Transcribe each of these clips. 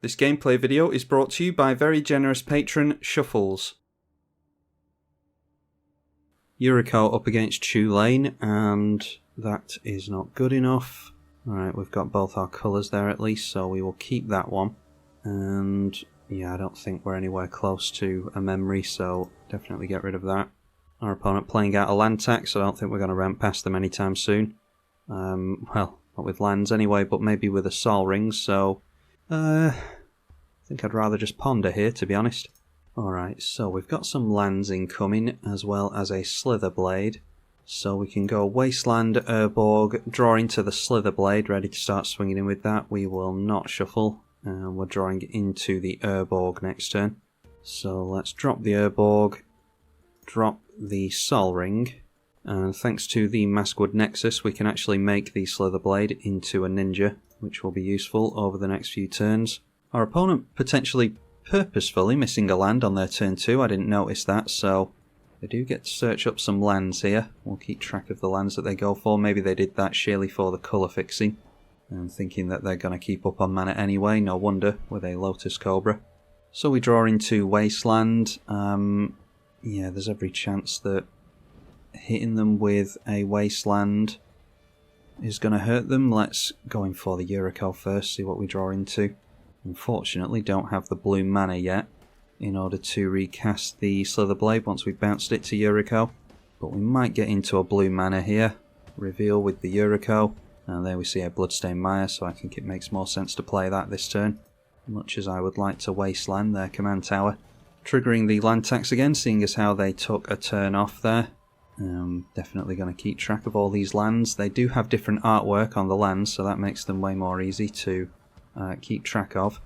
This gameplay video is brought to you by very generous patron Shuffles. Yuriko up against Chulane, and that is not good enough. Alright, we've got both our colours there at least, so we will keep that one. And yeah, I don't think we're anywhere close to a memory, so definitely get rid of that. Our opponent playing out a land tax, so I don't think we're going to ramp past them anytime soon. Well, not with lands anyway, but maybe with a Sol Ring, so I think I'd rather just ponder here, to be honest. Alright, so we've got some lands incoming, as well as a Slither Blade. So we can go Wasteland, Urborg, draw into the Slither Blade, ready to start swinging in with that. We will not shuffle, and we're drawing into the Urborg next turn. So let's drop the Urborg, drop the Sol Ring, and thanks to the Maskwood Nexus we can actually make the Slither Blade into a ninja, which will be useful over the next few turns. Our opponent potentially purposefully missing a land on their turn 2, I didn't notice that, so they do get to search up some lands here. We'll keep track of the lands that they go for. Maybe they did that sheerly for the colour fixing, and thinking that they're going to keep up on mana anyway, no wonder, with a Lotus Cobra. So we draw into Wasteland. Yeah, there's every chance that hitting them with a Wasteland is going to hurt them. Let's go in for the Yuriko first, see what we draw into. Unfortunately, don't have the blue mana yet in order to recast the Slither Blade once we've bounced it to Yuriko. But we might get into a blue mana here. Reveal with the Yuriko. And there we see a Bloodstained Mire, so I think it makes more sense to play that this turn. Much as I would like to Wasteland their command tower. Triggering the land tax again, seeing as how they took a turn off there. Definitely going to keep track of all these lands. They do have different artwork on the lands, so that makes them way more easy to keep track of.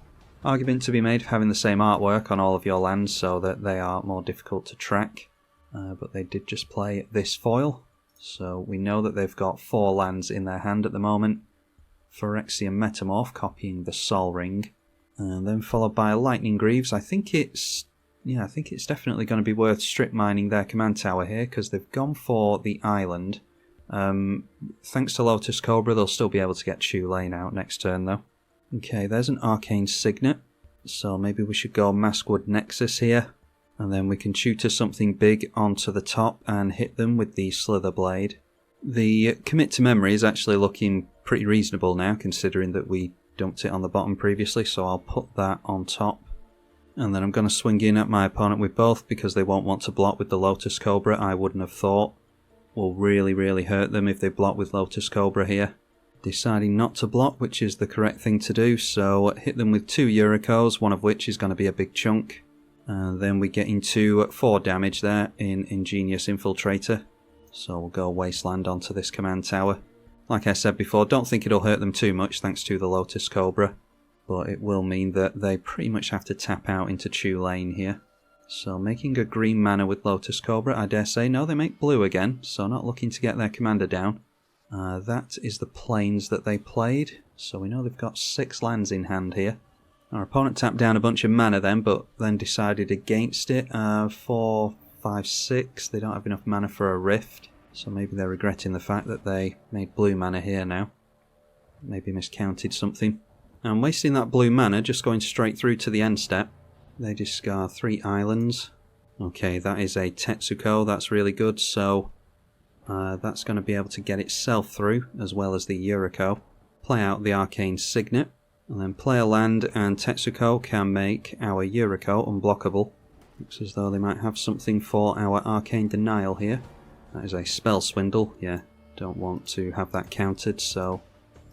Argument to be made of having the same artwork on all of your lands so that they are more difficult to track. But they did just play this foil, so we know that they've got 4 lands in their hand at the moment. Phyrexian Metamorph copying the Sol Ring, and then followed by a Lightning Greaves. I think it's definitely going to be worth strip mining their command tower here, because they've gone for the island. Thanks to Lotus Cobra, they'll still be able to get Chulane out next turn though. Okay, there's an Arcane Signet, so maybe we should go Maskwood Nexus here, and then we can tutor something big onto the top and hit them with the Slither Blade. The commit to memory is actually looking pretty reasonable now, considering that we dumped it on the bottom previously, so I'll put that on top. And then I'm going to swing in at my opponent with both, because they won't want to block with the Lotus Cobra. I wouldn't have thought will really hurt them if they block with Lotus Cobra here. Deciding not to block, which is the correct thing to do, so hit them with 2 Yurikos, one of which is going to be a big chunk. And then we get into 4 damage there in Ingenious Infiltrator. So we'll go Wasteland onto this command tower. Like I said before, don't think it'll hurt them too much thanks to the Lotus Cobra. But it will mean that they pretty much have to tap out into Chulane here. So making a green mana with Lotus Cobra, I dare say. No, they make blue again, so not looking to get their commander down. That is the plains that they played, so we know they've got 6 lands in hand here. Our opponent tapped down a bunch of mana then, but then decided against it. 4, 5, 6, they don't have enough mana for a Rift, so maybe they're regretting the fact that they made blue mana here now. Maybe miscounted something. And wasting that blue mana, just going straight through to the end step. They discard 3 islands. Okay, that is a Tetsuko, that's really good, so that's going to be able to get itself through, as well as the Yuriko. Play out the Arcane Signet, and then play a land, and Tetsuko can make our Yuriko unblockable. Looks as though they might have something for our Arcane Denial here. That is a Spell Swindle, yeah, don't want to have that countered, so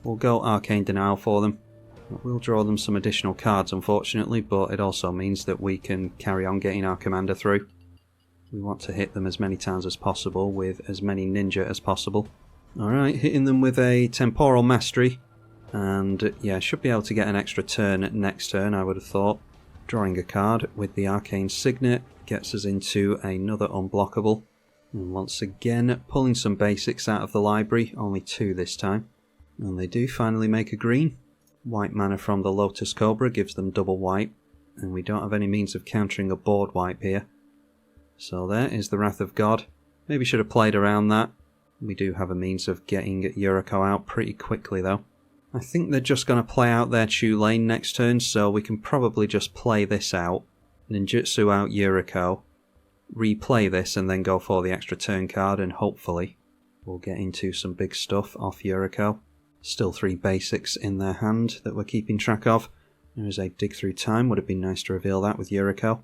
we'll go Arcane Denial for them. We'll draw them some additional cards, unfortunately, but it also means that we can carry on getting our commander through. We want to hit them as many times as possible with as many ninja as possible. Alright, hitting them with a Temporal Mastery, and yeah, should be able to get an extra turn next turn, I would have thought. Drawing a card with the Arcane Signet gets us into another unblockable. And once again, pulling some basics out of the library, only 2 this time. And they do finally make a green. White mana from the Lotus Cobra gives them double wipe, and we don't have any means of countering a board wipe here. So there is the Wrath of God. Maybe should have played around that. We do have a means of getting Yuriko out pretty quickly though. I think they're just going to play out their Chulane next turn, so we can probably just play this out, ninjutsu out Yuriko, replay this and then go for the extra turn card, and hopefully we'll get into some big stuff off Yuriko. Still 3 basics in their hand that we're keeping track of. There is a dig through time, would have been nice to reveal that with Yuriko.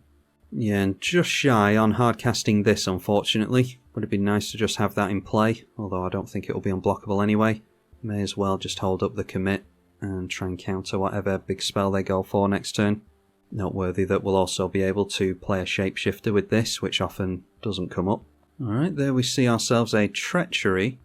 Yeah, and just shy on hard casting this, unfortunately. Would have been nice to just have that in play, although I don't think it will be unblockable anyway. May as well just hold up the commit and try and counter whatever big spell they go for next turn. Noteworthy that we'll also be able to play a shapeshifter with this, which often doesn't come up. Alright, there we see ourselves a treachery.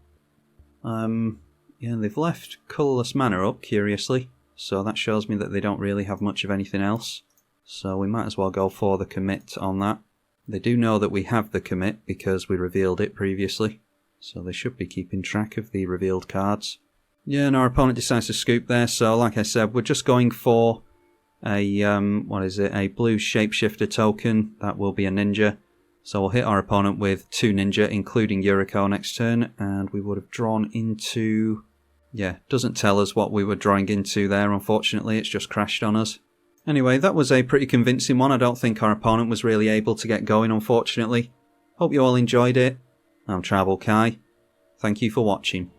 Yeah, they've left colourless mana up, curiously, so that shows me that they don't really have much of anything else. So we might as well go for the commit on that. They do know that we have the commit because we revealed it previously, so they should be keeping track of the revealed cards. Yeah, and our opponent decides to scoop there, so like I said, we're just going for a, a blue shapeshifter token. That will be a ninja. So we'll hit our opponent with 2 ninja, including Yuriko next turn, and we would have drawn into... Yeah, doesn't tell us what we were drawing into there, unfortunately, it's just crashed on us. Anyway, that was a pretty convincing one. I don't think our opponent was really able to get going, unfortunately. Hope you all enjoyed it. I'm tribalkai. Thank you for watching.